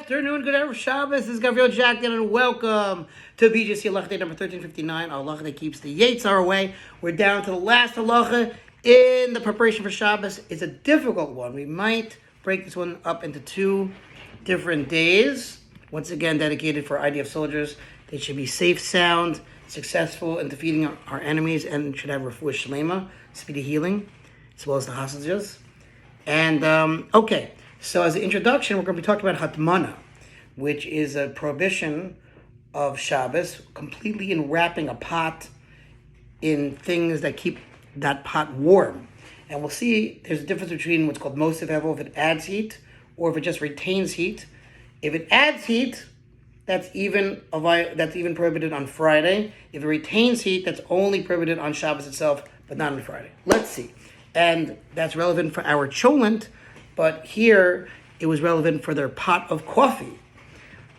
afternoon, good erev Shabbos. This is Gavriel Jacknin, and welcome to BJC Halacha A number 1359, our halacha that keeps the Yetzer Hara away. We're down to the last halacha in the preparation for Shabbos. It's a difficult one. We might break this one up into two different days. Once again, dedicated for IDF soldiers. They should be safe, sound, successful in defeating our enemies, and should have refuah shlema, speedy healing, as well as the hostages. And, okay. So as an introduction, we're going to be talking about Hatmana, which is a prohibition of Shabbos, completely enwrapping a pot in things that keep that pot warm. And we'll see there's a difference between what's called mosiv hevel, if it adds heat, or if it just retains heat. If it adds heat, that's even prohibited on Friday. If it retains heat, that's only prohibited on Shabbos itself, but not on Friday. Let's see. And that's relevant for our cholent, but here it was relevant for their pot of coffee.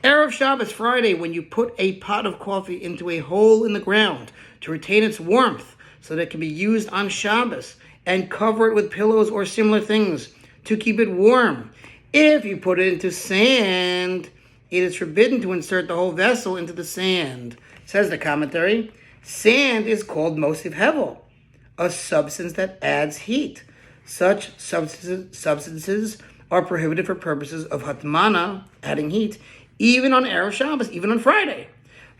Erev Shabbos Friday, when you put a pot of coffee into a hole in the ground to retain its warmth so that it can be used on Shabbos, and cover it with pillows or similar things to keep it warm. If you put it into sand, it is forbidden to insert the whole vessel into the sand. Says the commentary, sand is called mosiv hevel, a substance that adds heat. Such substances are prohibited for purposes of Hatmana, adding heat, even on Erev Shabbos, even on Friday,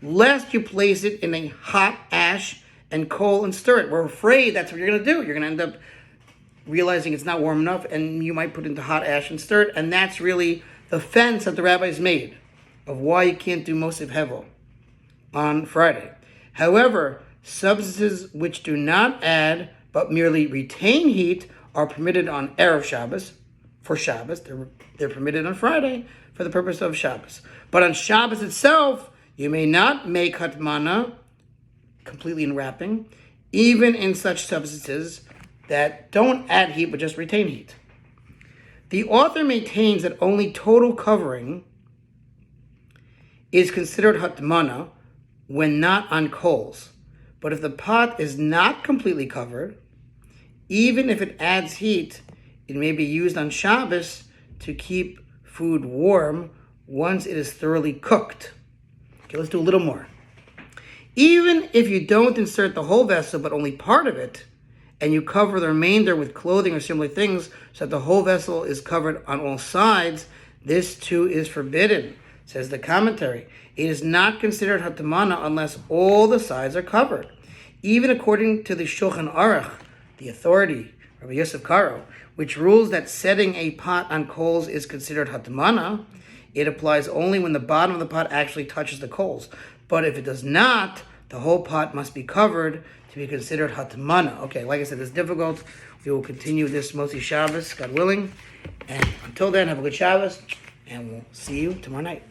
lest you place it in a hot ash and coal and stir it. We're afraid that's what you're going to do. You're going to end up realizing it's not warm enough, and you might put it into hot ash and stir it, and that's really the fence that the rabbis made of why you can't do mosiv hevel on Friday. However, substances which do not add but merely retain heat are permitted on Erev Shabbos for Shabbos. They're permitted on Friday for the purpose of Shabbos. But on Shabbos itself, you may not make Hatmana, completely enwrapping, even in such substances that don't add heat but just retain heat. The author maintains that only total covering is considered Hatmana when not on coals. But if the pot is not completely covered, even if it adds heat, it may be used on Shabbos to keep food warm once it is thoroughly cooked. Okay, let's do a little more. Even if you don't insert the whole vessel, but only part of it, and you cover the remainder with clothing or similar things so that the whole vessel is covered on all sides, this too is forbidden. Says the commentary, it is not considered Hatmana unless all the sides are covered. Even according to the Shulchan Aruch, the authority, Rabbi Yosef Karo, which rules that setting a pot on coals is considered Hatmana, it applies only when the bottom of the pot actually touches the coals. But if it does not, the whole pot must be covered to be considered Hatmana. Okay, like I said, it's difficult. We will continue this Motzi Shabbos, God willing. And until then, have a good Shabbos, and we'll see you tomorrow night.